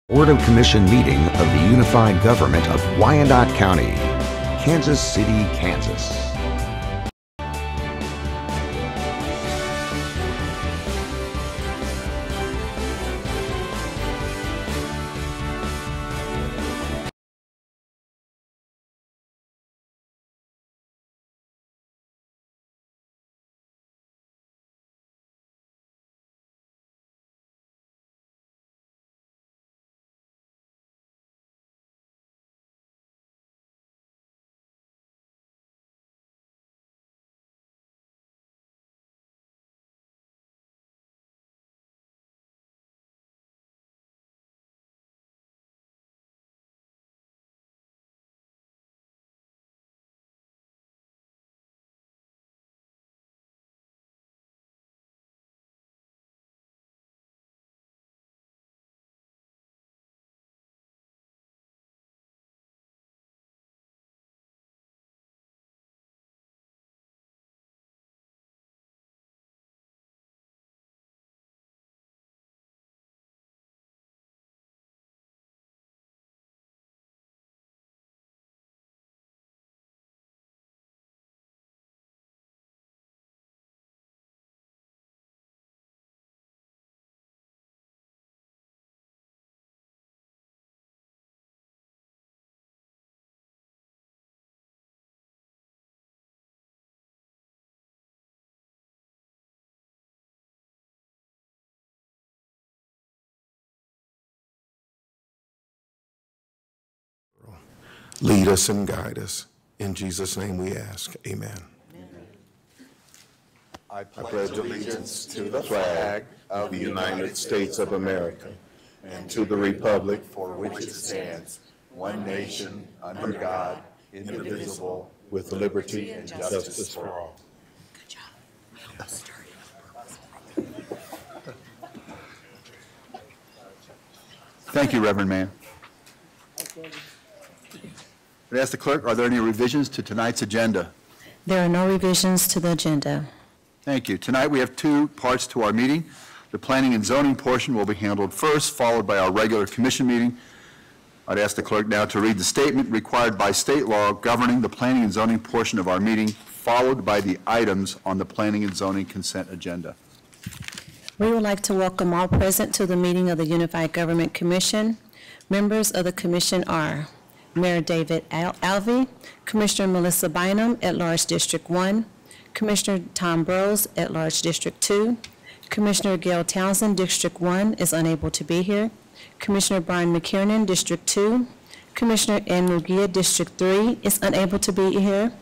Board of Commission meeting of the Unified Government of Wyandotte County, Kansas City, Kansas. Lead us and guide us. In Jesus' name we ask, amen. I pledge allegiance to the flag of the United States of America and to the republic for which it stands, one nation, under God, indivisible, with liberty and justice for all. Good job. I almost started. Thank you, Reverend Mann. I'd ask the clerk, are there any revisions to tonight's agenda? There are no revisions to the agenda. Thank you. Tonight we have two parts to our meeting. The planning and zoning portion will be handled first, followed by our regular commission meeting. I'd ask the clerk now to read the statement required by state law governing the planning and zoning portion of our meeting, followed by the items on the planning and zoning consent agenda. We would like to welcome all present to the meeting of the Unified Government Commission. Members of the commission are Mayor David Alvey, Commissioner Melissa Bynum, at-large District 1, Commissioner Tom Brose, at-large District 2, Commissioner Gail Townsend, District 1, is unable to be here, Commissioner Brian McKiernan, District 2, Commissioner Ann Mugia, District 3, is unable to be here,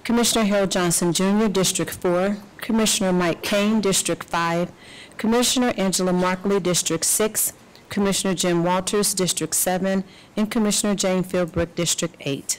Commissioner Harold Johnson Jr., District 4, Commissioner Mike Kane, District 5, Commissioner Angela Markley, District 6, Commissioner Jim Walters, District 7, and Commissioner Jane Philbrook, District 8.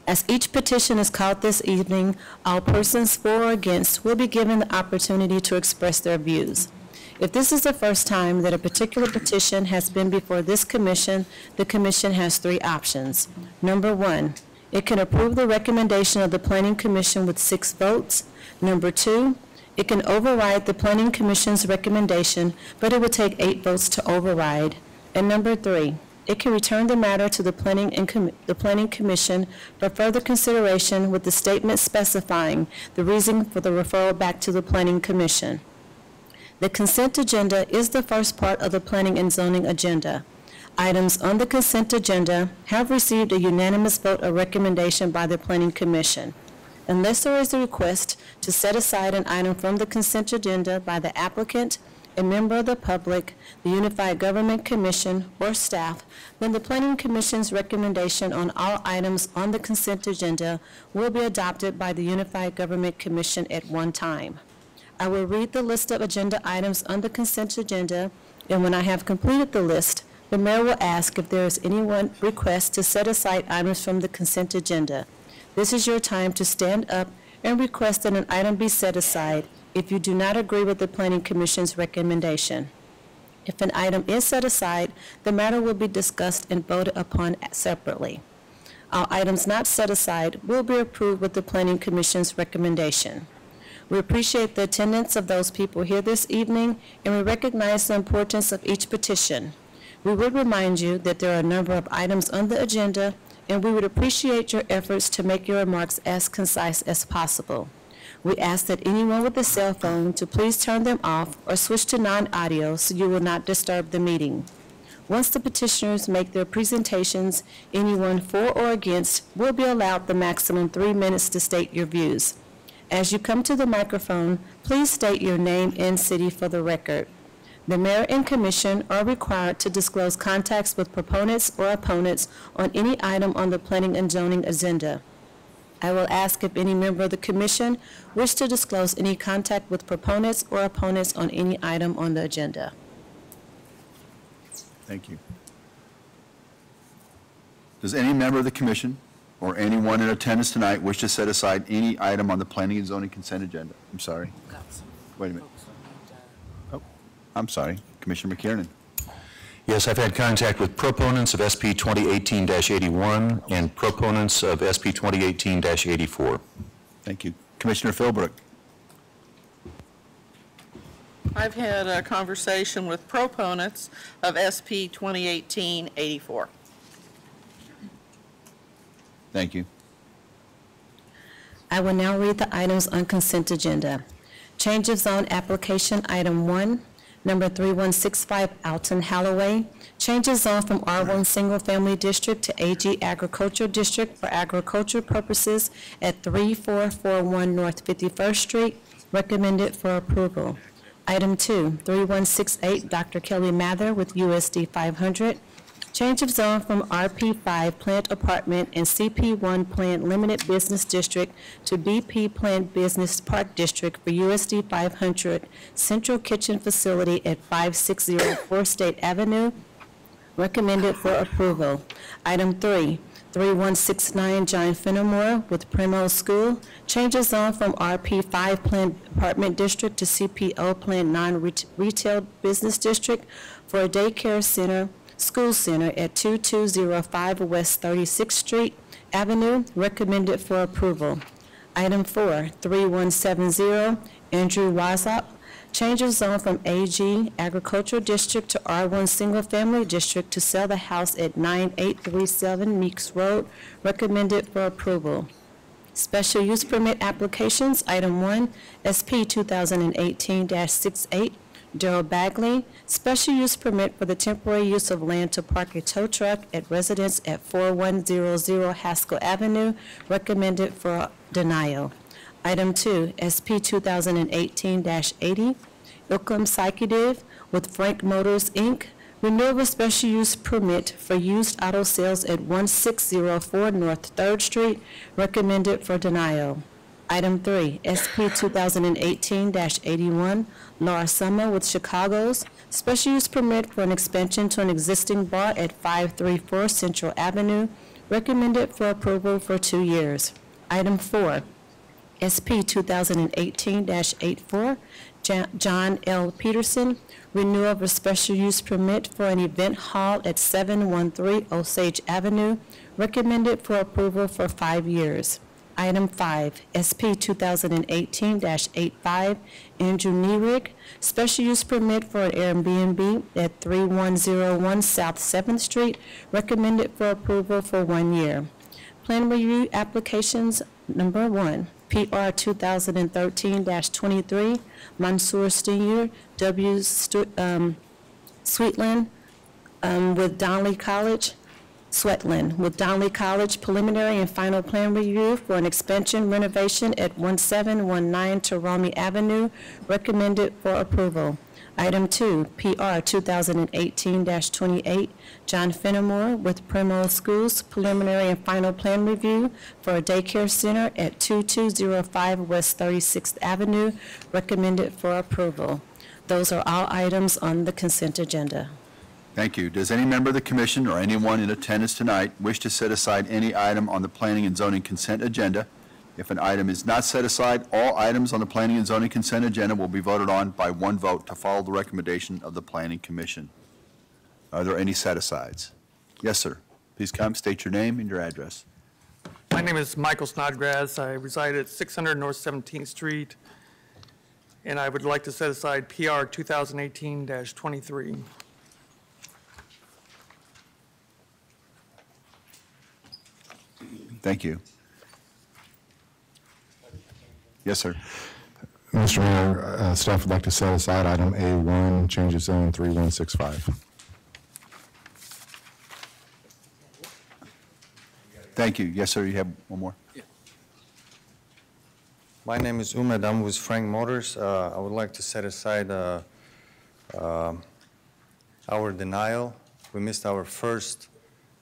As each petition is called this evening, all persons for or against will be given the opportunity to express their views. If this is the first time that a particular petition has been before this commission, the commission has three options. Number one, it can approve the recommendation of the Planning Commission with 6 votes. Number two, it can override the Planning Commission's recommendation, but it would take 8 votes to override. And number 3, it can return the matter to the Planning Commission for further consideration with the statement specifying the reason for the referral back to the Planning Commission. The consent agenda is the first part of the Planning and Zoning agenda. Items on the consent agenda have received a unanimous vote or recommendation by the Planning Commission. Unless there is a request to set aside an item from the consent agenda by the applicant, a member of the public, the Unified Government Commission, or staff, then the Planning Commission's recommendation on all items on the consent agenda will be adopted by the Unified Government Commission at one time. I will read the list of agenda items on the consent agenda, and when I have completed the list, the mayor will ask if there is any request to set aside items from the consent agenda. This is your time to stand up and request that an item be set aside if you do not agree with the Planning Commission's recommendation. If an item is set aside, the matter will be discussed and voted upon separately. All items not set aside will be approved with the Planning Commission's recommendation. We appreciate the attendance of those people here this evening, and we recognize the importance of each petition. We would remind you that there are a number of items on the agenda, and we would appreciate your efforts to make your remarks as concise as possible. We ask that anyone with a cell phone to please turn them off or switch to non-audio so you will not disturb the meeting. Once the petitioners make their presentations, anyone for or against will be allowed the maximum 3 minutes to state your views. As you come to the microphone, please state your name and city for the record. The mayor and commission are required to disclose contacts with proponents or opponents on any item on the planning and zoning agenda. I will ask if any member of the commission wish to disclose any contact with proponents or opponents on any item on the agenda. Thank you. Does any member of the commission or anyone in attendance tonight wish to set aside any item on the planning and zoning consent agenda? I'm sorry. Wait a minute. Oh, I'm sorry. Commissioner McKiernan. Yes, I've had contact with proponents of SP 2018-81 and proponents of SP 2018-84. Thank you. Commissioner Philbrook. I've had a conversation with proponents of SP 2018-84. Thank you. I will now read the items on consent agenda. Change of zone application item 1, number 3165 Alton Halloway. Change of zone from R1 Single Family District to AG Agriculture District for agriculture purposes at 3441 North 51st Street. Recommended for approval. Item 2, 3168 Dr. Kelly Mather with USD 500. Change of zone from RP5 Plant Apartment and CP1 Plant Limited Business District to BP Plant Business Park District for USD 500 Central Kitchen Facility at 5604 State Avenue. Recommended for approval. Item 3, 3169 John Fenimore with Primrose School. Change of zone from RP5 Plant Apartment District to CPO Plant Non-Retail Business District for a daycare center, school center at 2205 West 36th Street Avenue. Recommended for approval. Item 4, 3170 Andrew Wazop. Change of zone from AG Agricultural District to R1 Single Family District to sell the house at 9837 Meeks Road. Recommended for approval. Special use permit applications. Item 1, SP 2018-68 Darrell Bagley. Special use permit for the temporary use of land to park a tow truck at residence at 4100 Haskell Avenue. Recommended for denial. Item 2, SP 2018-80, Ilkum Psychedev with Frank Motors, Inc., renewal of special use permit for used auto sales at 1604 North 3rd Street, recommended for denial. Item 3, SP 2018-81, Laura Summer with Chicago's, special use permit for an expansion to an existing bar at 534 Central Avenue, recommended for approval for 2 years. Item 4, SP 2018-84, John L. Peterson, renewal of a special use permit for an event hall at 713 Osage Avenue, recommended for approval for 5 years. Item 5, SP 2018-85, Andrew Nierig, special use permit for an Airbnb at 3101 South 7th Street, recommended for approval for 1 year. Plan review applications, number 1, PR 2013-23, Mansour Senior, W. Sweetland with Donley College, preliminary and final plan review for an expansion renovation at 1719 Tarami Avenue, recommended for approval. Item 2, PR 2018-28, John Fenimore with Primrose Schools, preliminary and final plan review for a daycare center at 2205 West 36th Avenue, recommended for approval. Those are all items on the consent agenda. Thank you. Does any member of the commission or anyone in attendance tonight wish to set aside any item on the planning and zoning consent agenda? If an item is not set aside, all items on the planning and zoning consent agenda will be voted on by one vote to follow the recommendation of the Planning Commission. Are there any set-asides? Yes, sir. Please come, state your name and your address. My name is Michael Snodgrass. I reside at 600 North 17th Street, and I would like to set aside PR 2018-23. Thank you. Yes, sir. Mr. Mayor, staff would like to set aside item A1, change of zone 3165. Thank you. Yes, sir, you have one more? My name is Umed. I'm with Frank Motors. I would like to set aside our denial. We missed our first.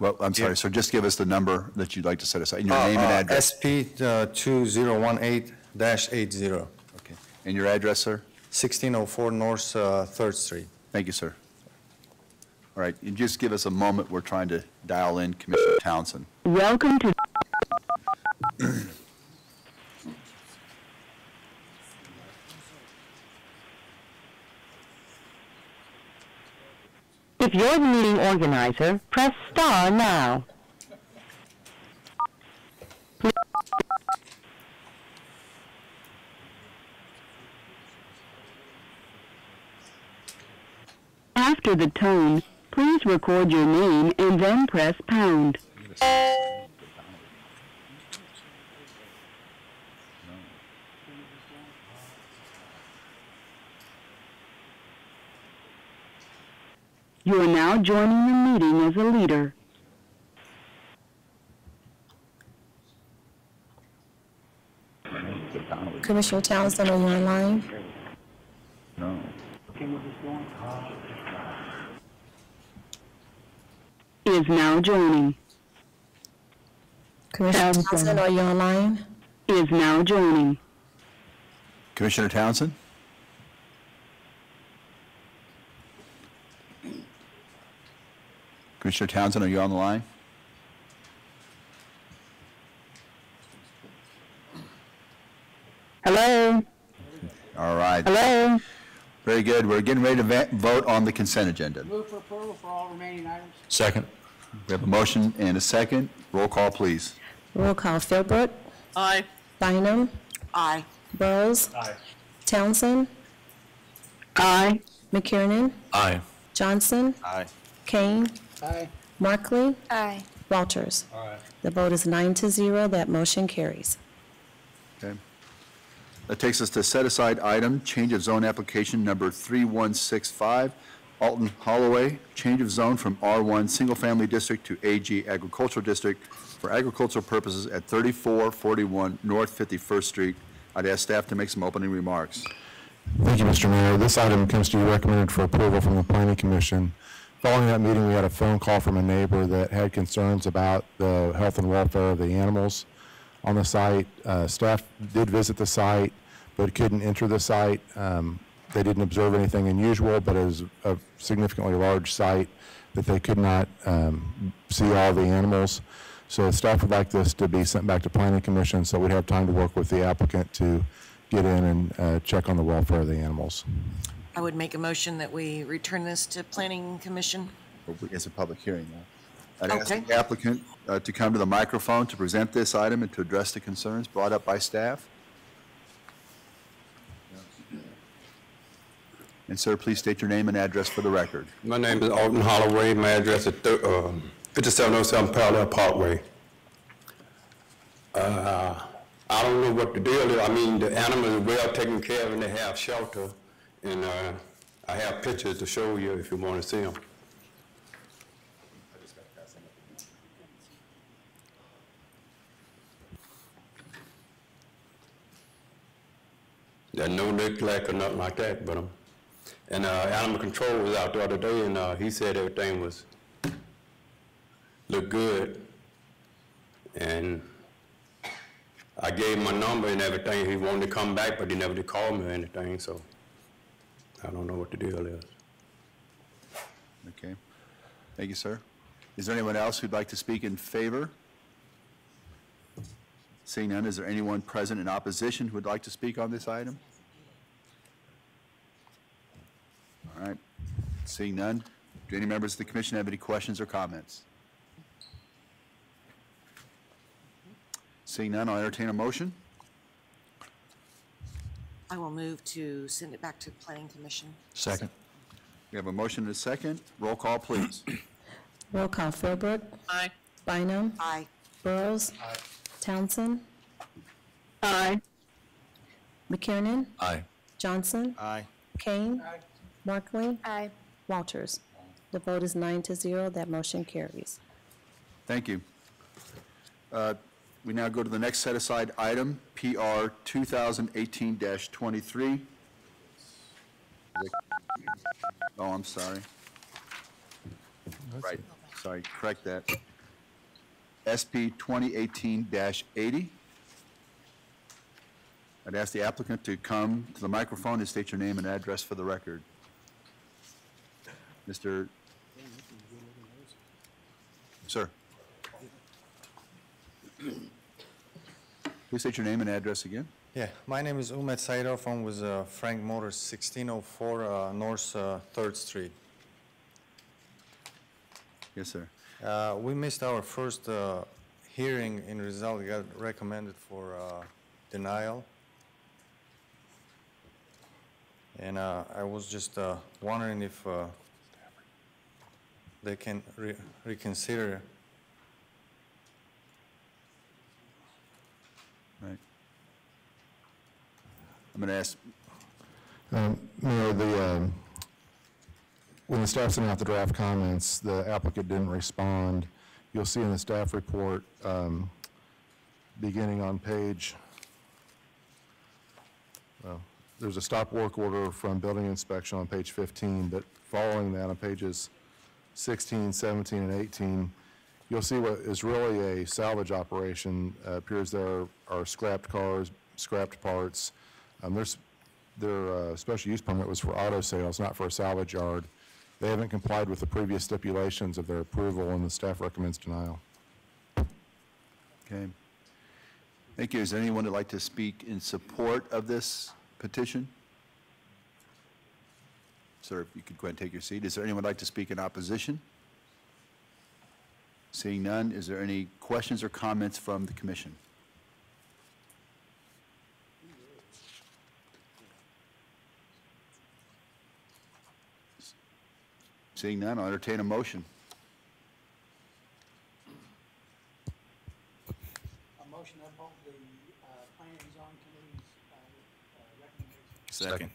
Well, I'm sorry, so just give us the number that you'd like to set aside, and your name and address. SP 2018-80, Okay. And your address, sir? 1604 North 3rd Street. Thank you, sir. All right, and just give us a moment. We're trying to dial in Commissioner Townsend. Welcome to. If you're the meeting organizer, press star now. After the tone, please record your name and then press pound. You are now joining the meeting as a leader. Commissioner Townsend, are you online? No. Is now joining. Commissioner Townsend, are you online? Is now joining. Commissioner Townsend? Commissioner Townsend, are you on the line? Hello? All right. Hello? Very good. We're getting ready to vote on the consent agenda. Move for approval for all remaining items. Second. We have a motion and a second. Roll call, please. Roll call. Philbrook. Aye. Bynum. Aye. Burrows. Aye. Townsend. Aye. McKiernan. Aye. Johnson. Aye. Kane. Aye. Markley. Aye. Walters. Aye. The vote is 9-0. That motion carries. Okay. That takes us to set aside item, change of zone application number 3165, Alton Holloway, change of zone from R1 Single Family District to AG Agricultural District for agricultural purposes at 3441 North 51st Street. I'd ask staff to make some opening remarks. Thank you, Mr. Mayor. This item comes to you recommended for approval from the Planning Commission. Following that meeting, we had a phone call from a neighbor that had concerns about the health and welfare of the animals on the site. Staff did visit the site, but couldn't enter the site. They didn't observe anything unusual, but it was a significantly large site that they could not see all the animals. So staff would like this to be sent back to Planning Commission so we'd have time to work with the applicant to get in and check on the welfare of the animals. I would make a motion that we return this to Planning Commission. It's a public hearing now. I'd ask Okay. the applicant to come to the microphone to present this item and to address the concerns brought up by staff. And sir, please state your name and address for the record. My name is Alton Holloway. My address is 5707 Parallel Parkway. I don't know what the deal is. I mean, the animals are well taken care of and they have shelter. And I have pictures to show you if you want to see them. There's no neglect or nothing like that, but and animal control was out the other day, and he said everything looked good. And I gave him my number and everything. He wanted to come back, but he never did call me or anything, so I don't know what the deal is. Okay. Thank you, sir. Is there anyone else who'd like to speak in favor? Seeing none, is there anyone present in opposition who would like to speak on this item? All right. Seeing none, do any members of the commission have any questions or comments? Seeing none, I'll entertain a motion. I will move to send it back to Planning Commission. Second. We have a motion and a second. Roll call, please. Roll call. Philbrook. Aye. Bynum. Aye. Burrows. Townsend. Aye. McKiernan. Aye. Johnson. Aye. Kane. Markley. Walters. The vote is 9-0. That motion carries. Thank you. We now go to the next set-aside item, PR 2018-23. Oh, I'm sorry. Right, sorry, correct that. SP 2018-80. I'd ask the applicant to come to the microphone and state your name and address for the record. Mr. Sir. Please state your name and address again. Yeah, my name is Umed Saidov. I'm with Frank Motors, 1604 North 3rd Street. Yes, sir. We missed our first hearing. In result, we got recommended for denial. And I was just wondering if they can reconsider. Right. I'm going to ask. Mayor, when the staff sent out the draft comments, the applicant didn't respond. You'll see in the staff report, beginning on page, well, there's a stop work order from building inspection on page 15, but following that on pages 16, 17, and 18, you'll see what is really a salvage operation. Appears there are scrapped cars, scrapped parts. Their special use permit was for auto sales, not for a salvage yard. They haven't complied with the previous stipulations of their approval, and the staff recommends denial. Okay. Thank you. Is there anyone who'd like to speak in support of this petition? Sir, if you could go ahead and take your seat. Is there anyone who'd like to speak in opposition? Seeing none, is there any questions or comments from the commission? Seeing none, I'll entertain a motion. A motion to uphold the Planning and Zoning Committee's recommendation. Second.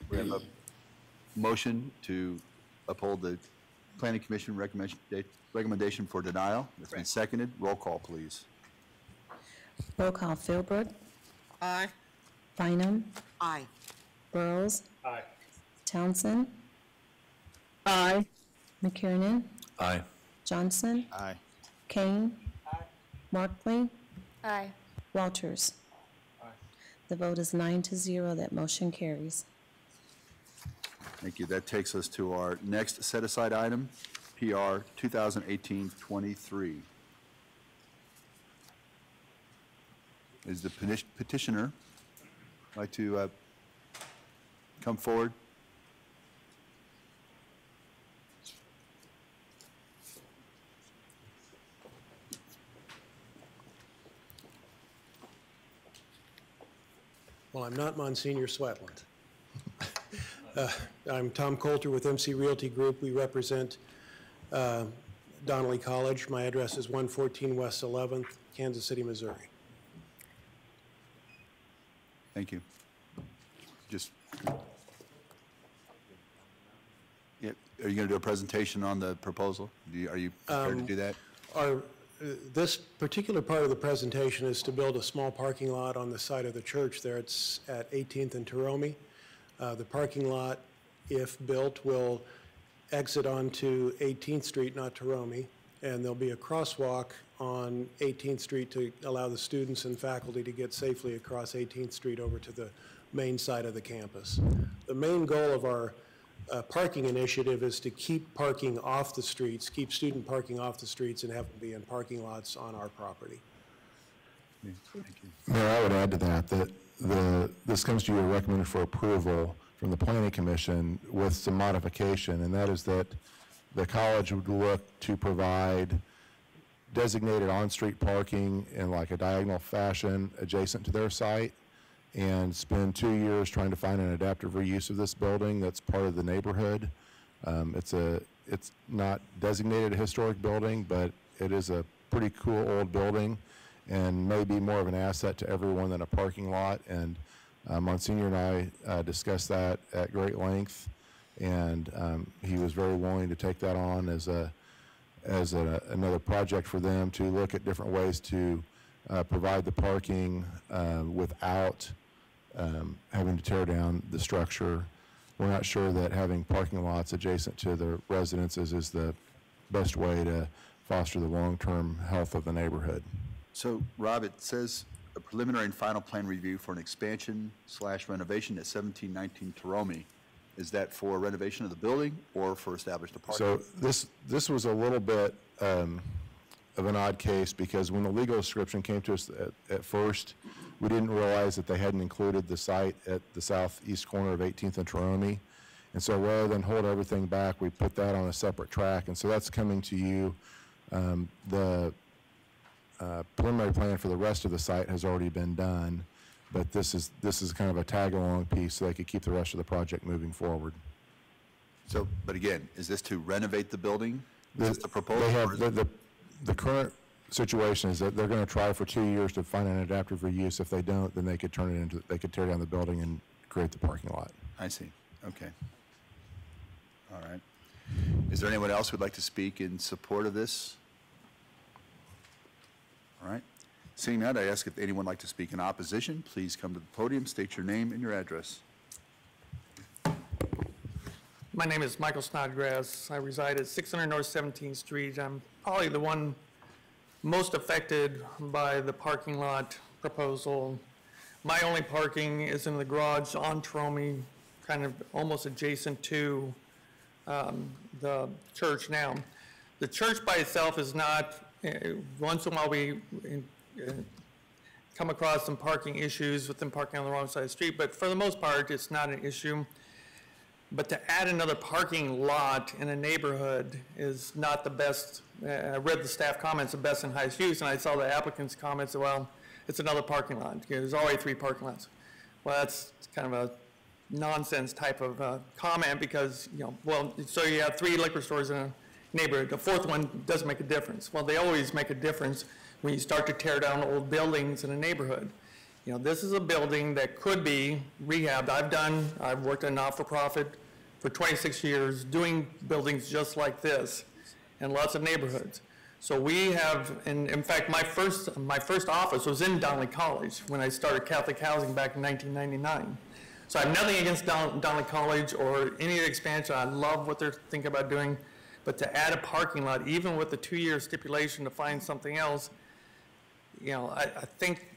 We have a motion to uphold the Planning Commission recommendation for denial. It's been seconded. Roll call, please. Roll call. Philbrook. Aye. Bynum. Aye. Burrows. Aye. Townsend. Aye. McKiernan. Aye. Johnson. Aye. Kane. Markley. Aye. Walters. The vote is 9-0. That motion carries. Thank you. That takes us to our next set-aside item, PR 2018-23. Is the petitioner like to come forward? Well, I'm not Monsignor Swetland. I'm Tom Coulter with MC Realty Group. We represent Donnelly College. My address is 114 West 11th, Kansas City, Missouri. Thank you. Just, yeah, are you going to do a presentation on the proposal? Are you prepared to do that? This particular part of the presentation is to build a small parking lot on the side of the church there. It's at 18th and Taromie. The parking lot, if built, will exit onto 18th Street, not Taromie, and there'll be a crosswalk on 18th Street to allow the students and faculty to get safely across 18th Street over to the main side of the campus. The main goal of our parking initiative is to keep parking off the streets, keep student parking off the streets, and have them be in parking lots on our property. Thank you. Mayor, I would add to that this comes to you recommended for approval from the Planning Commission with some modification, and that is that the college would look to provide designated on-street parking in like a diagonal fashion adjacent to their site, and spend 2 years trying to find an adaptive reuse of this building that's part of the neighborhood. It's not designated a historic building, but it is a pretty cool old building and may be more of an asset to everyone than a parking lot. And Monsignor and I discussed that at great length, and he was very willing to take that on as another project for them to look at different ways to provide the parking without having to tear down the structure. We're not sure that having parking lots adjacent to the residences is the best way to foster the long-term health of the neighborhood. So, Rob, it says a preliminary and final plan review for an expansion/renovation at 1719 Taromey. Is that for renovation of the building or for established apartment? So this was a little bit of an odd case, because when the legal description came to us at first, we didn't realize that they hadn't included the site at the southeast corner of 18th and Taromey. And so rather than hold everything back, we put that on a separate track. And so that's coming to you. The preliminary plan for the rest of the site has already been done, but this is kind of a tag-along piece so they could keep the rest of the project moving forward. So, but again, is this to renovate the building? Is this the proposal? They have the current situation is that they're going to try for 2 years to find an adaptive reuse. If they don't, then they could turn it into, they could tear down the building and create the parking lot. I see. Okay. All right. Is there anyone else who would like to speak in support of this? All right. Seeing that, I ask if anyone would like to speak in opposition. Please come to the podium, state your name and your address. My name is Michael Snodgrass. I reside at 600 North 17th Street. I'm probably the one most affected by the parking lot proposal. My only parking is in the garage on Taromey, kind of almost adjacent to the church now. The church by itself is not, once in a while we come across some parking issues with them parking on the wrong side of the street, but for the most part, it's not an issue. But to add another parking lot in a neighborhood is not the best. I read the staff comments, the best and highest use, and I saw the applicant's comments, well, it's another parking lot. There's already 3 parking lots. Well, that's kind of a nonsense type of comment, because, you know, well, so you have 3 liquor stores in a neighborhood. The 4th one doesn't make a difference. Well, they always make a difference when you start to tear down old buildings in a neighborhood. You know, this is a building that could be rehabbed. I've worked in not-for-profit for 26 years doing buildings just like this in lots of neighborhoods. So we have, and in fact, my first office was in Donnelly College when I started Catholic Housing back in 1999. So I have nothing against Donnelly College or any of the expansion. I love what they're thinking about doing, but to add a parking lot, even with the 2-year stipulation to find something else, you know, I think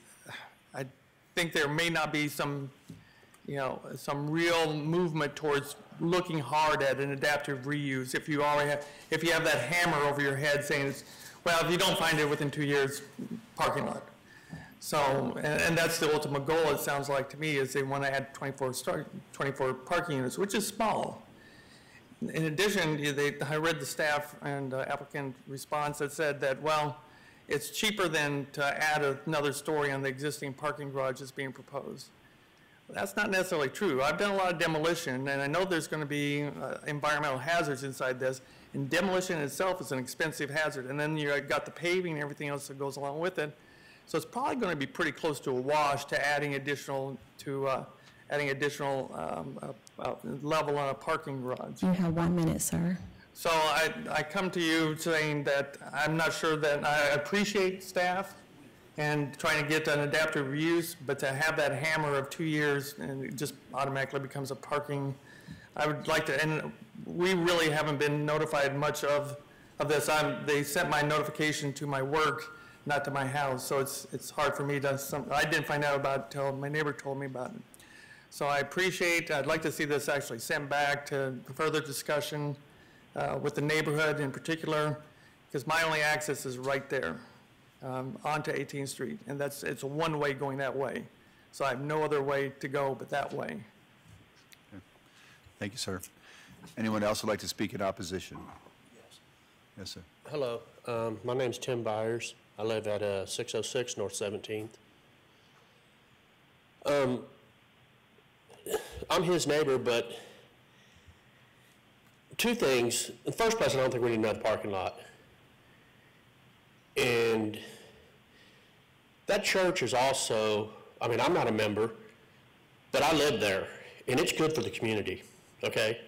there may not be some, you know, some real movement towards looking hard at an adaptive reuse. If you have that hammer over your head saying, well, if you don't find it within 2 years, parking lot. So, and that's the ultimate goal, it sounds like to me, is they want to add 24 parking units, which is small. In addition, I read the staff and applicant response that said that, well, it's cheaper than to add another story on the existing parking garage that's being proposed. That's not necessarily true. I've done a lot of demolition, and I know there's going to be environmental hazards inside this, and demolition itself is an expensive hazard. And then you've got the paving and everything else that goes along with it. So it's probably going to be pretty close to a wash to adding additional level on a parking garage. You have 1 minute, sir. So I come to you saying that I'm not sure that I appreciate staff and trying to get an adaptive reuse, but to have that hammer of 2 years and it just automatically becomes a parking, I would like to, and we really haven't been notified much of this. They sent my notification to my work, not to my house, so it's hard for me to, I didn't find out about it until my neighbor told me about it. So I'd like to see this actually sent back to further discussion with the neighborhood in particular, because my only access is right there. Onto 18th Street, and it's a one-way going that way. So I have no other way to go but that way. Okay. Thank you, sir. Anyone else would like to speak in opposition? Yes. Yes, sir. Hello. My name's Tim Byers. I live at 606 North 17th. I'm his neighbor, but 2 things. In the first place, I don't think we need another parking lot. And that church is also, I mean, I'm not a member, but I live there, and it's good for the community, okay?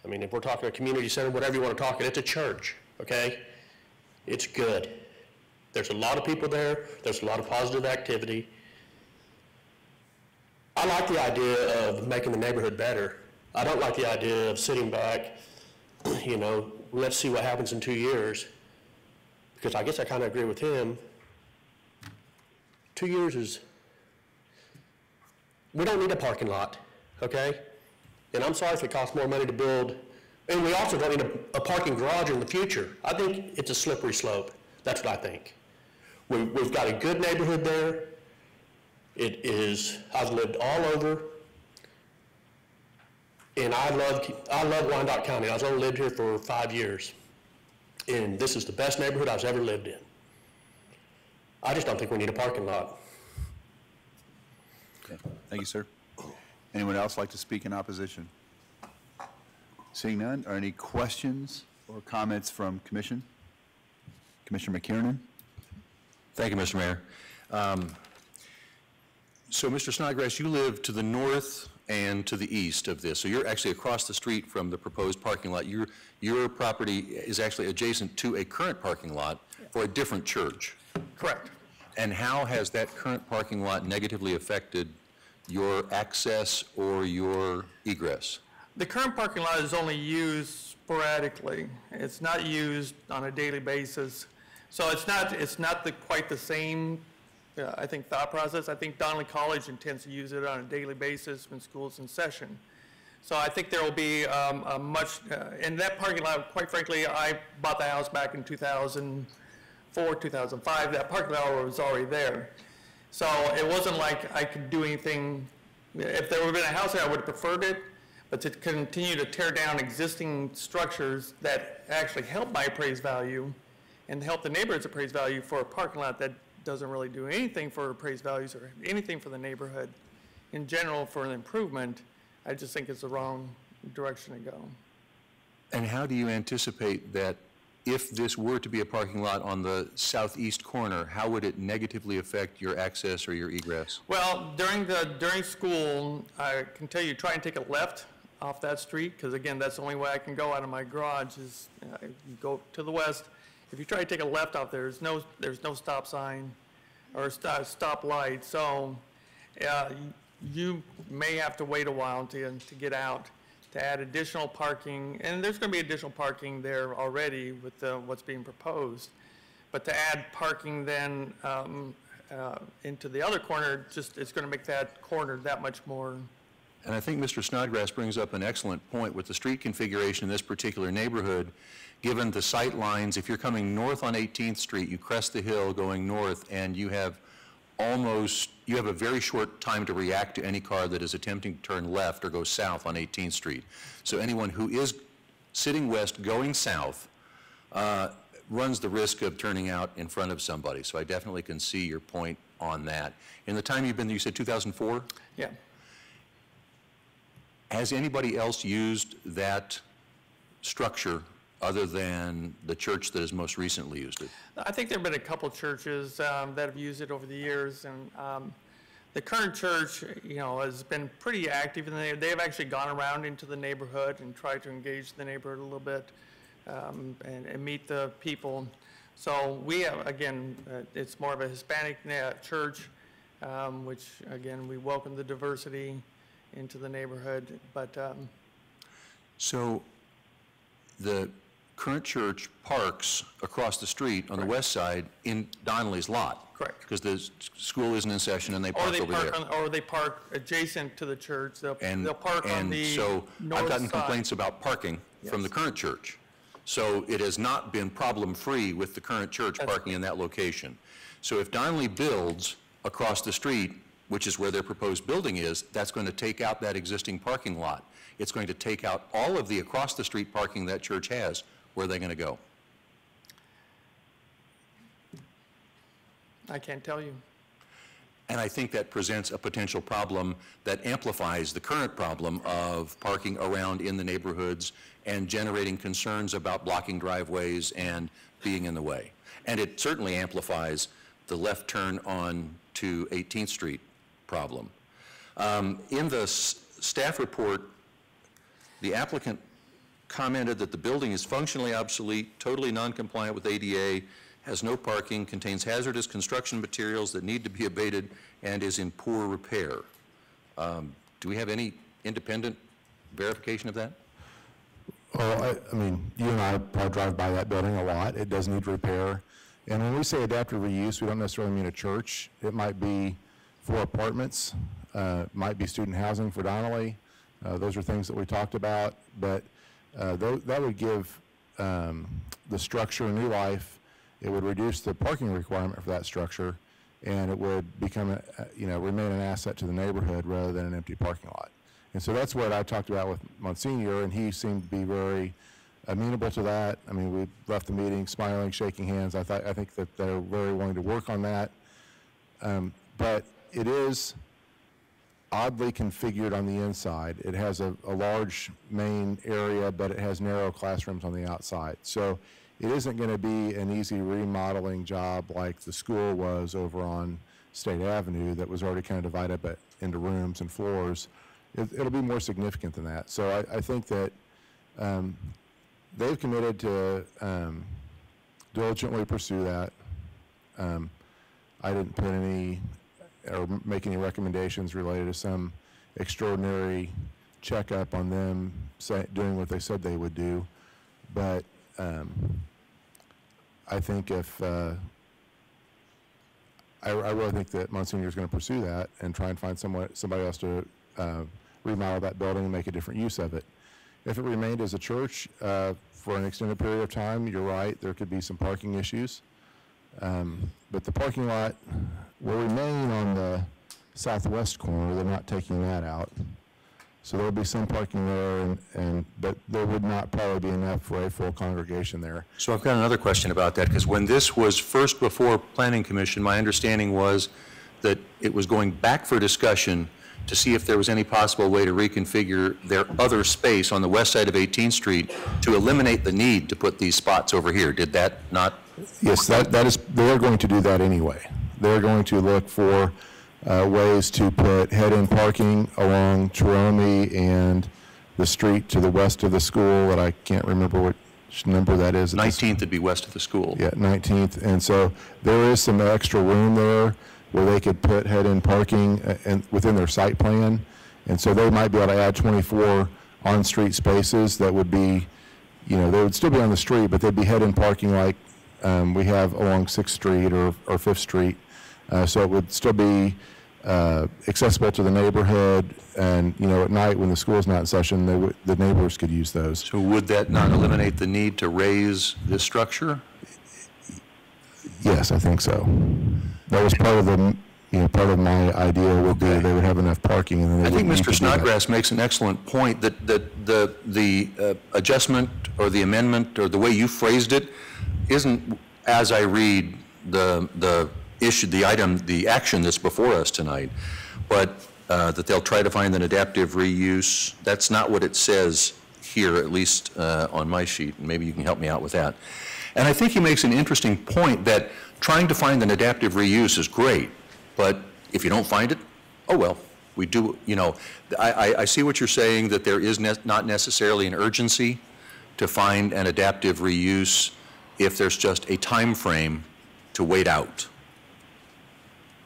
I mean, if we're talking a community center, whatever you want to talk it, it's a church, okay? It's good. There's a lot of people there. There's a lot of positive activity. I like the idea of making the neighborhood better. I don't like the idea of sitting back, you know, let's see what happens in 2 years, because I guess I kind of agree with him. 2 years is, we don't need a parking lot, okay? And I'm sorry if it costs more money to build, and we also don't need a parking garage in the future. I think it's a slippery slope. That's what I think. We've got a good neighborhood there. It is, I've lived all over, and I love Wyandotte County. I've only lived here for 5 years, and this is the best neighborhood I've ever lived in. I just don't think we need a parking lot. Okay. Thank you, sir. Anyone else like to speak in opposition? Seeing none, are any questions or comments from Commission? Commissioner McKiernan? Thank you, Mr. Mayor. So, Mr. Snodgrass, you live to the north and to the east of this. So you're actually across the street from the proposed parking lot. Your property is actually adjacent to a current parking lot for a different church. Correct. And how has that current parking lot negatively affected your access or your egress? The current parking lot is only used sporadically. It's not used on a daily basis. So it's not quite the same, I think, thought process. I think Donnelly College intends to use it on a daily basis when school's in session. So I think there will be a much, in that parking lot, quite frankly, I bought the house back in 2004, 2005. That parking lot was already there. So it wasn't like I could do anything. If there would have been a house there, I would have preferred it. But to continue to tear down existing structures that actually help my appraised value and help the neighborhood's appraised value for a parking lot that doesn't really do anything for appraised values or anything for the neighborhood in general for an improvement, I just think it's the wrong direction to go. And how do you anticipate that if this were to be a parking lot on the southeast corner, how would it negatively affect your access or your egress? Well, during school, I can tell you, try and take a left off that street, because again, that's the only way I can go out of my garage is you go to the west. If you try to take a left off there, there's no stop sign or stop light, so you may have to wait a while to get out to add additional parking, and there's going to be additional parking there already with what's being proposed. But to add parking then into the other corner, it's going to make that corner that much more. And I think Mr. Snodgrass brings up an excellent point with the street configuration in this particular neighborhood. Given the sight lines, if you're coming north on 18th Street, you crest the hill going north, and you have a very short time to react to any car that is attempting to turn left or go south on 18th Street. So anyone who is sitting west going south runs the risk of turning out in front of somebody. So I definitely can see your point on that. In the time you've been there, you said 2004? Yeah. Has anybody else used that structure other than the church that has most recently used it? I think there have been a couple churches that have used it over the years, and the current church, has been pretty active, and they have actually gone around into the neighborhood and tried to engage the neighborhood a little bit and meet the people. So we have, again, it's more of a Hispanic church, which, again, we welcome the diversity into the neighborhood, but so the current church parks across the street on the west side in Donnelly's lot. Correct. Because the school isn't in session and they park over there. Or they park adjacent to the church. They'll park on the so north I've gotten side. complaints about parking from the current church. So it has not been problem-free with the current church parking in that location. So if Donnelly builds across the street, which is where their proposed building is, that's going to take out that existing parking lot. It's going to take out all of the across-the-street parking that church has. Where are they going to go? I can't tell you. And I think that presents a potential problem that amplifies the current problem of parking around in the neighborhoods and generating concerns about blocking driveways and being in the way. And it certainly amplifies the left turn on to 18th Street problem. In the staff report, the applicant commented that the building is functionally obsolete, totally non-compliant with ADA, has no parking, contains hazardous construction materials that need to be abated, and is in poor repair. Do we have any independent verification of that? Well, I mean, you and I probably drive by that building a lot. It does need repair. And when we say adaptive reuse, we don't necessarily mean a church. It might be for apartments, might be student housing for Donnelly. Those are things that we talked about, but that would give the structure a new life. It would reduce the parking requirement for that structure, and it would become, remain an asset to the neighborhood rather than an empty parking lot. And so that's what I talked about with Monsignor, and he seemed to be very amenable to that. I mean, we left the meeting smiling, shaking hands. I think that they're very willing to work on that. But it is oddly configured on the inside. It has a large main area, but it has narrow classrooms on the outside. So it isn't going to be an easy remodeling job like the school was over on State Avenue that was already kind of divided up into rooms and floors. It'll be more significant than that. So I think that they've committed to diligently pursue that. I didn't put any or make any recommendations related to some extraordinary checkup on them doing what they said they would do. But I think if I really think that Monsignor is going to pursue that and try and find somebody else to remodel that building and make a different use of it. If it remained as a church for an extended period of time, you're right, there could be some parking issues. But the parking lot will remain on the southwest corner. They're not taking that out. So there'll be some parking there, but there would not probably be enough for a full congregation there. So I've got another question about that, because when this was first before Planning Commission, my understanding was that it was going back for discussion to see if there was any possible way to reconfigure their other space on the west side of 18th Street to eliminate the need to put these spots over here. Did that not? Yes, they're going to do that anyway. They're going to look for ways to put head-in parking along Jerome and the street to the west of the school that I can't remember which number that is. 19th would be west of the school. Yeah, 19th. And so there is some extra room there where they could put head-in parking within their site plan. And so they might be able to add 24 on-street spaces that would be, they would still be on the street, but they'd be head-in parking like we have along 6th Street or 5th Street. So it would still be accessible to the neighborhood, and at night when the school's not in session, the neighbors could use those. So would that not eliminate the need to raise this structure? Yes, I think so. That was part of the, part of my idea would be they would have enough parking, and then I think Mr. Snodgrass makes an excellent point that the adjustment or the amendment or the way you phrased it isn't, as I read the issue, the item, the action that's before us tonight, but that they'll try to find an adaptive reuse. That's not what it says here, at least on my sheet, and maybe you can help me out with that. And I think he makes an interesting point that trying to find an adaptive reuse is great, but if you don't find it, oh well, we do, I see what you're saying, that there is not necessarily an urgency to find an adaptive reuse if there's just a time frame to wait out.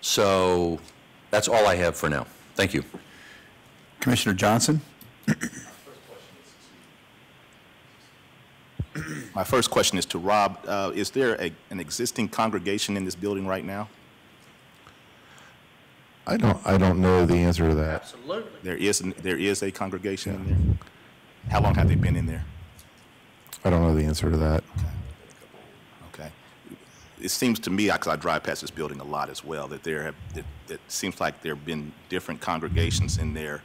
So that's all I have for now. Thank you. Commissioner Johnson? My first question is to Rob. Is there an existing congregation in this building right now? I don't know the answer to that. Absolutely. There is a congregation in there? How long have they been in there? I don't know the answer to that. Okay. It seems to me, because I drive past this building a lot as well, that it seems like there have been different congregations in there.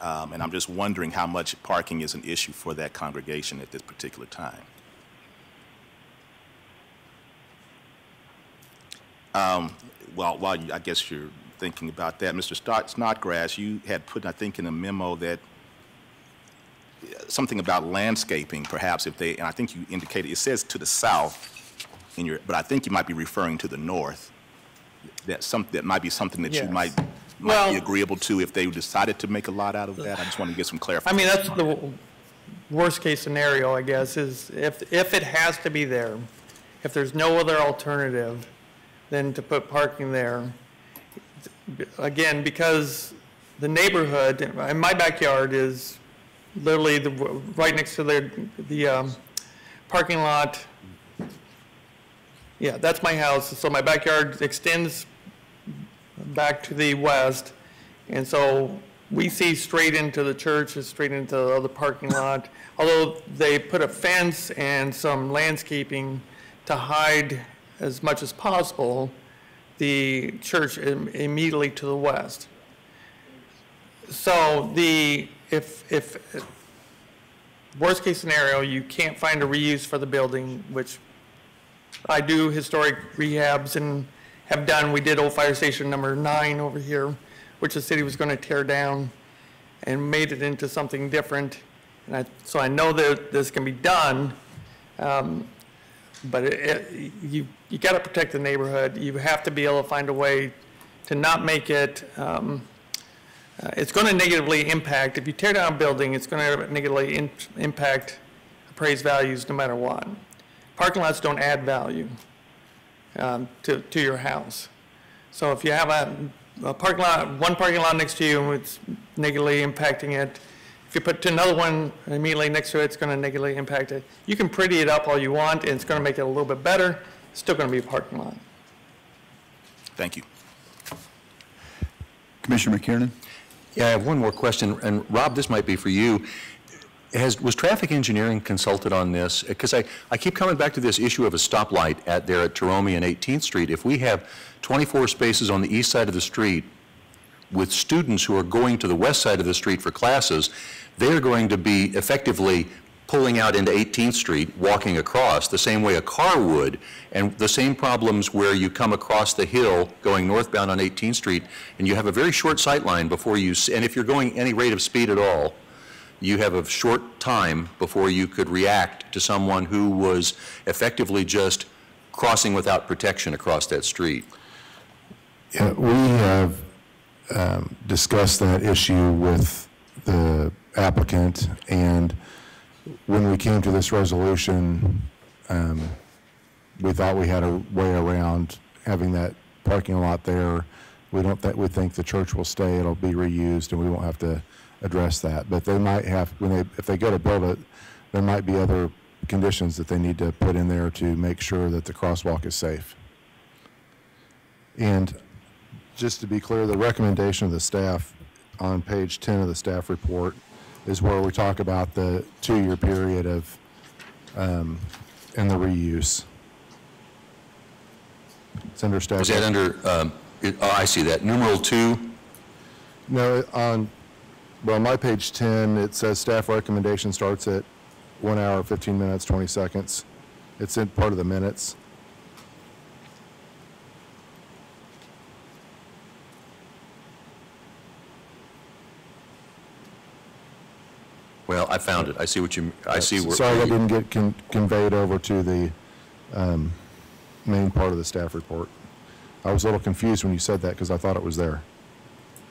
And I'm just wondering how much parking is an issue for that congregation at this particular time. Well, while I guess you're thinking about that. Mr. Snodgrass, you had put, I think, in a memo that something about landscaping, perhaps, if they, and I think you indicated, it says to the south in your, but I think you might be referring to the north. That might be something that you might be agreeable to if they decided to make a lot out of that. I just want to get some clarification. I mean, that's the worst case scenario, I guess, is if it has to be there, if there's no other alternative than to put parking there. Again, because the neighborhood, in my backyard is literally right next to the parking lot. Yeah, that's my house. So my backyard extends back to the west. And so we see straight into the church and straight into the other parking lot. Although they put a fence and some landscaping to hide as much as possible the church immediately to the west. So if worst case scenario, you can't find a reuse for the building, which I do historic rehabs and have done. We did old fire station number 9 over here, which the city was going to tear down and made it into something different. And so I know that this can be done, but you got to protect the neighborhood. You have to be able to find a way to not make it, it's going to negatively impact, if you tear down a building, it's going to negatively impact appraised values no matter what. Parking lots don't add value to your house. So if you have a parking lot, one parking lot next to you and it's negatively impacting it, if you put another one immediately next to it, it's going to negatively impact it. You can pretty it up all you want and it's going to make it a little bit better. It's still going to be a parking lot. Thank you. Commissioner McKiernan? Yeah, I have one more question, and Rob, this might be for you. Was traffic engineering consulted on this? Because I keep coming back to this issue of a stoplight there at Jerome and 18th Street. If we have 24 spaces on the east side of the street with students who are going to the west side of the street for classes, they're going to be effectively pulling out into 18th Street, walking across the same way a car would, and the same problems where you come across the hill going northbound on 18th Street, and you have a very short sight line before you, and if you're going any rate of speed at all, you have a short time before you could react to someone who was effectively just crossing without protection across that street. Yeah, we have discussed that issue with the applicant, and when we came to this resolution, we thought we had a way around having that parking lot there. We think the church will stay, it'll be reused, and we won't have to address that. But they might have, if they go to build it, there might be other conditions that they need to put in there to make sure that the crosswalk is safe. And just to be clear, the recommendation of the staff on page 10 of the staff report is where we talk about the 2-year period of and the reuse. It's under staff. Is that under, I see that, numeral 2? No, on my page 10, it says staff recommendation starts at 1 hour, 15 minutes, 20 seconds. It's in part of the minutes. Well, I found it. I see what you, I see where. Sorry, that didn't get conveyed over to the main part of the staff report. I was a little confused when you said that because I thought it was there.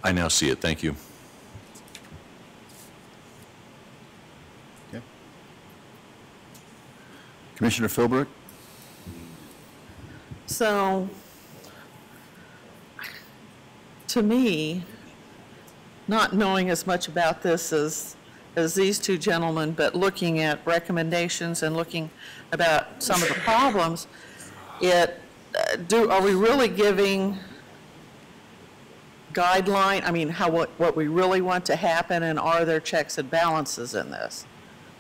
I now see it. Thank you. Okay. Commissioner Philbrick? So, to me, not knowing as much about this as these two gentlemen, but looking at recommendations and looking about some of the problems, are we really giving guideline, I mean, what we really want to happen, and are there checks and balances in this?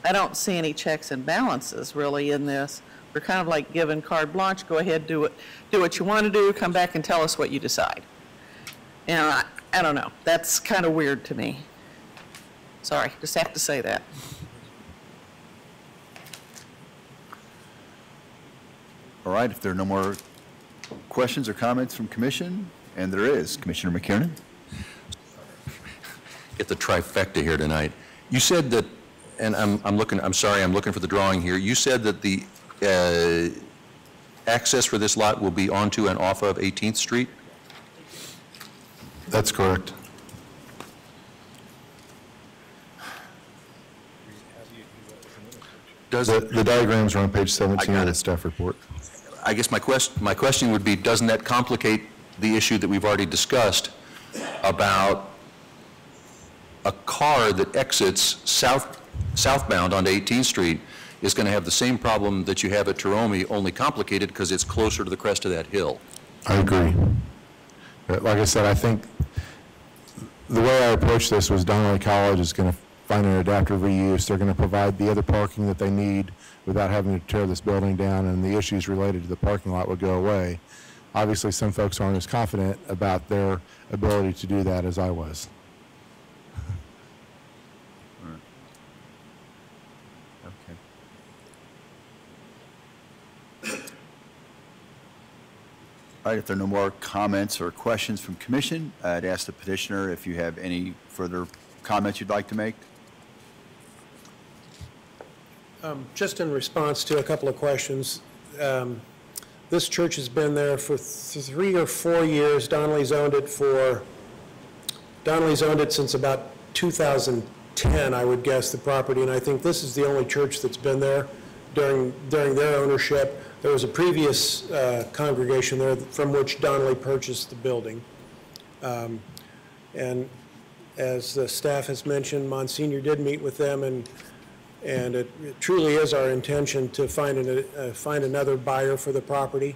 I don't see any checks and balances really in this. We're kind of like given carte blanche, go ahead, do what you want to do, come back and tell us what you decide. And I don't know, that's kind of weird to me. Sorry, just have to say that. All right, if there are no more questions or comments from commission, And there is. Commissioner McKiernan? Get the trifecta here tonight. You said that, and I'm looking for the drawing here. You said that the access for this lot will be onto and off of 18th Street? That's correct. The diagrams are on page 17 of the staff report. I guess my question would be, doesn't that complicate the issue that we've already discussed about a car that exits southbound onto 18th Street is going to have the same problem that you have at Torome, only complicated because it's closer to the crest of that hill? I agree. But like I said, I think the way I approached this was Donnelly College is going to find an adaptive reuse. They're going to provide the other parking that they need without having to tear this building down, and the issues related to the parking lot would go away. Obviously, some folks aren't as confident about their ability to do that as I was. All right, if there are no more comments or questions from commission, I'd ask the petitioner if you have any further comments you'd like to make. Just in response to a couple of questions, this church has been there for 3 or 4 years. Donnelly's owned it since about 2010, I would guess, the property, and I think this is the only church that's been there during their ownership. There was a previous congregation there from which Donnelly purchased the building. And as the staff has mentioned, Monsignor did meet with them, and it truly is our intention to find another buyer for the property.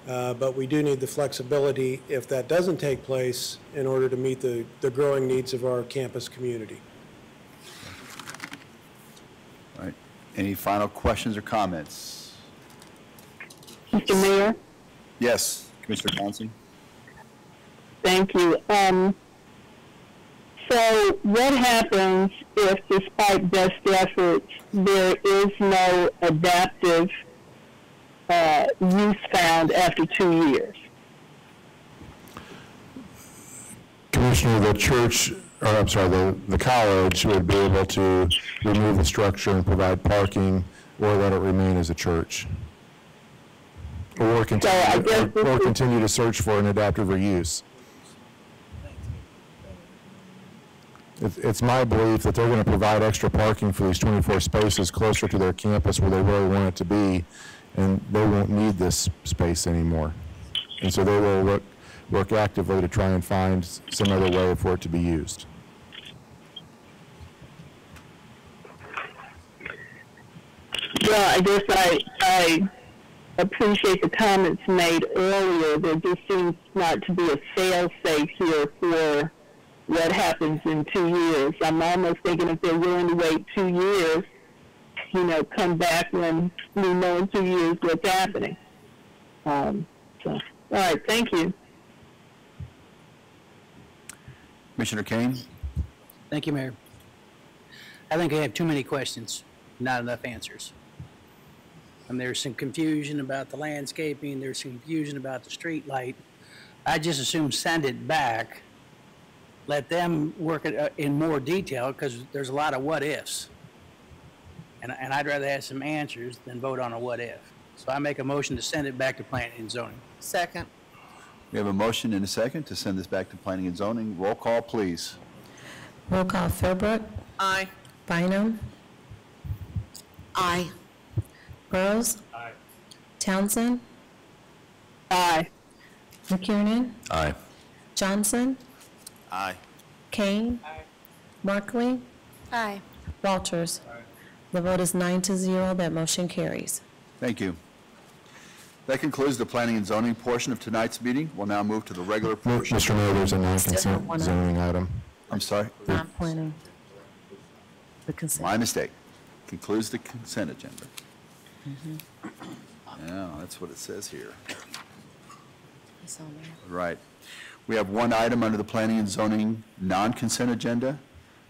But we do need the flexibility, if that doesn't take place, in order to meet the growing needs of our campus community. All right. Any final questions or comments? Mr. Mayor? Yes, Commissioner Johnson. Thank you. So what happens if, despite best efforts, there is no adaptive use found after 2 years? Commissioner, the church, or I'm sorry, the college would be able to remove the structure and provide parking or let it remain as a church. Or continue to search for an adaptive reuse. It's my belief that they're going to provide extra parking for these 24 spaces closer to their campus where they really want it to be, and they won't need this space anymore. And so they will work actively to try and find some other way for it to be used. Well, I guess I appreciate the comments made earlier. There just seems not to be a fail-safe here for what happens in 2 years. I'm almost thinking if they're willing to wait 2 years, come back when we know in 2 years what's happening. All right, thank you. Commissioner Kane? Thank you, Mayor. I think I have too many questions, not enough answers. There's some confusion about the landscaping, there's some confusion about the street light. I just assume send it back, let them work it in more detail, because there's a lot of what ifs. And I'd rather have some answers than vote on a what if. So I make a motion to send it back to planning and zoning. Second. We have a motion and a second to send this back to planning and zoning. Roll call, please. Roll call, Philbrook. Aye. Bynum. Aye. Burrows. Aye. Townsend. Aye. McKiernan. Aye. Johnson. Aye. Kane. Aye. Markley. Aye. Walters. The vote is 9-0. That motion carries. Thank you. That concludes the planning and zoning portion of tonight's meeting. We'll now move to the regular portion. Mr. Mayor, there's a Still non-consent one zoning item. I'm sorry? Not planning. The consent. My mistake. Concludes the consent agenda. Mm-hmm. Yeah, that's what it says here. It's on there. Right. We have one item under the planning and zoning non-consent agenda.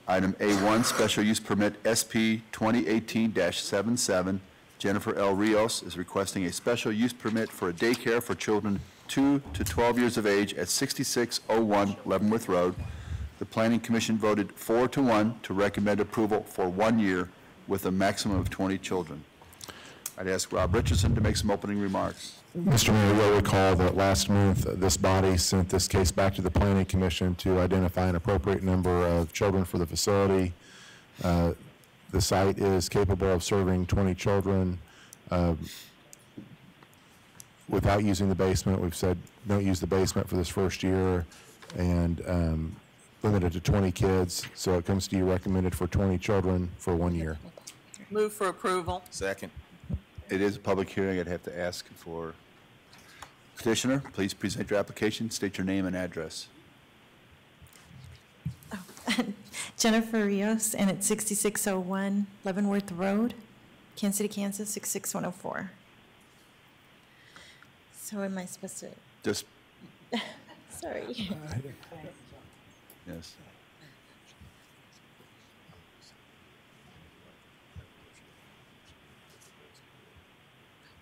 Item A1, special use permit SP 2018-77. Jennifer L. Rios is requesting a special use permit for a daycare for children 2 to 12 years of age at 6601 Leavenworth Road. The Planning Commission voted 4-1 to recommend approval for 1 year with a maximum of 20 children. I'd ask Rob Richardson to make some opening remarks. Mr. Mayor, you'll recall that last month, this body sent this case back to the Planning Commission to identify an appropriate number of children for the facility. The site is capable of serving 20 children without using the basement. We've said don't use the basement for this first year and limited to 20 kids. So it comes to you recommended for 20 children for 1 year. Move for approval. Second. It is a public hearing. I'd have to ask for petitioner. Please present your application. State your name and address. Jennifer Rios, and it's 6601 Leavenworth Road, Kansas City, Kansas, 66104. So am I supposed to? Just. Sorry. Yes.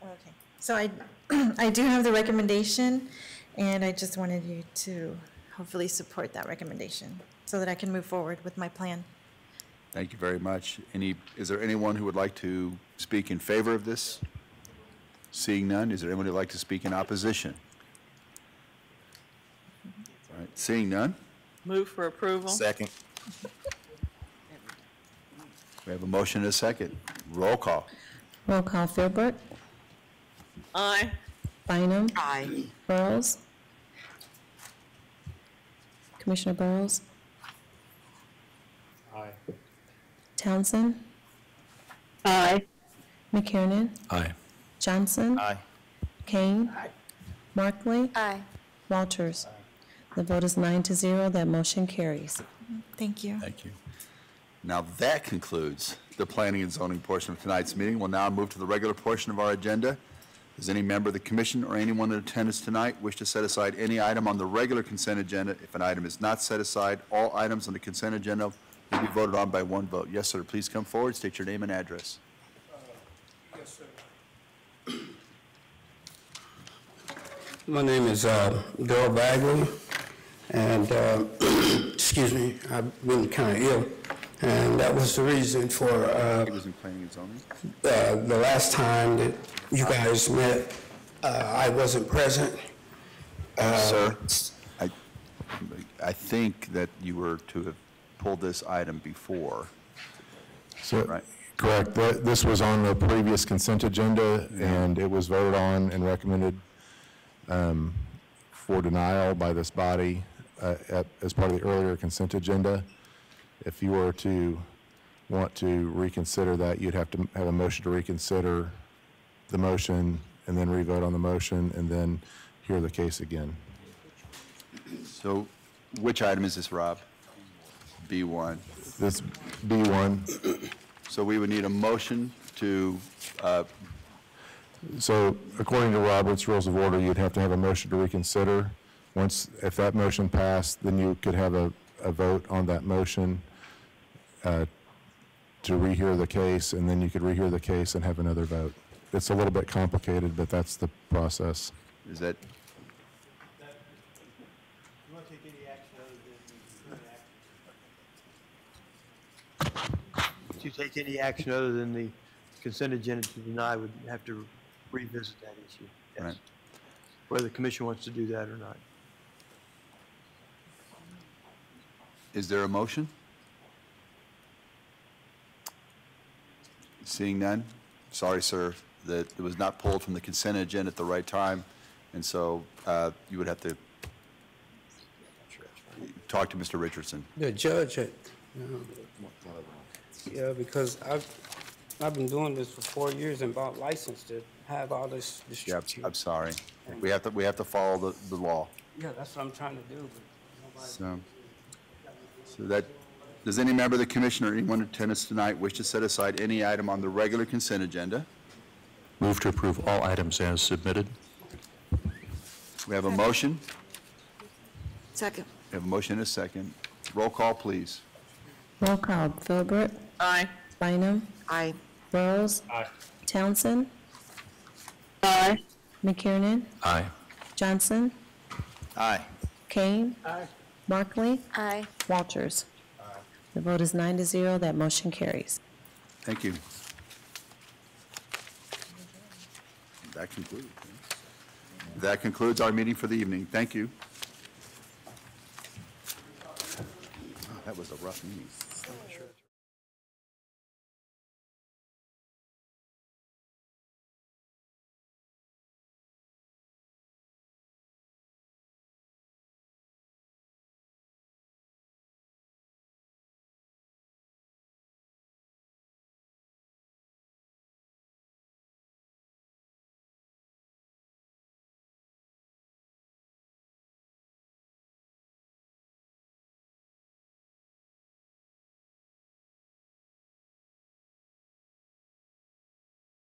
Okay. So I do have the recommendation, and I just wanted you to hopefully support that recommendation so that I can move forward with my plan. Thank you very much. Is there anyone who would like to speak in favor of this? Seeing none, is there anyone who would like to speak in opposition? All right. Seeing none? Move for approval. Second. We have a motion and a second. Roll call. Roll call. Philbrook. Aye. Bynum. Aye. Burrows. Commissioner Burrows. Aye. Townsend. Aye. McKiernan. Aye. Johnson. Aye. Kane. Markley. Aye. Walters. The vote is 9-0. That motion carries. Thank you. Thank you. Now that concludes the planning and zoning portion of tonight's meeting. We'll now move to the regular portion of our agenda. Does any member of the commission or anyone in attendance tonight wish to set aside any item on the regular consent agenda? If an item is not set aside, all items on the consent agenda will be voted on by one vote. Yes, sir. Please come forward. State your name and address. Yes, sir. My name is Bill Bagley, and excuse me, I've been kind of ill, and that was the reason for He was in planning and zoning. the last time that you guys met. I wasn't present. Sir, I think that you were to have pulled this item before. So, right. Correct. This was on the previous consent agenda, and it was voted on and recommended for denial by this body as part of the earlier consent agenda. If you were to want to reconsider that, you'd have to have a motion to reconsider the motion and then re-vote on the motion and then hear the case again. So which item is this, Rob? B1. This B1. So we would need a motion to So according to Robert's Rules of Order, you'd have to have a motion to reconsider. If that motion passed, then you could have a vote on that motion to rehear the case, and then you could rehear the case and have another vote. It's a little bit complicated, but that's the process. Is that? You want to take any action other than to take any action other than the consent agenda to deny, would have to revisit that issue. Yes. Right. Whether the commission wants to do that or not. Is there a motion? Seeing none? Sorry, sir, that it was not pulled from the consent agenda at the right time, and so you would have to talk to Mr. Richardson. The judge, yeah, because I've been doing this for 4 years and bought license to have all this. Yeah, I'm sorry. We have to follow the law. Yeah, that's what I'm trying to do. But So that, does any member of the commission or anyone in attendance tonight wish to set aside any item on the regular consent agenda? Move to approve all items as submitted. We have a motion. Second. We have a motion and a second. Roll call, please. Roll call. Philbrook. Aye. Bynum. Aye. Burrows. Aye. Townsend. Aye. McKiernan. Aye. Johnson? Aye. Kane? Aye. Markley? Aye. Walters? The vote is 9-0. That motion carries. Thank you. That concludes our meeting for the evening. Thank you. That was a rough meeting.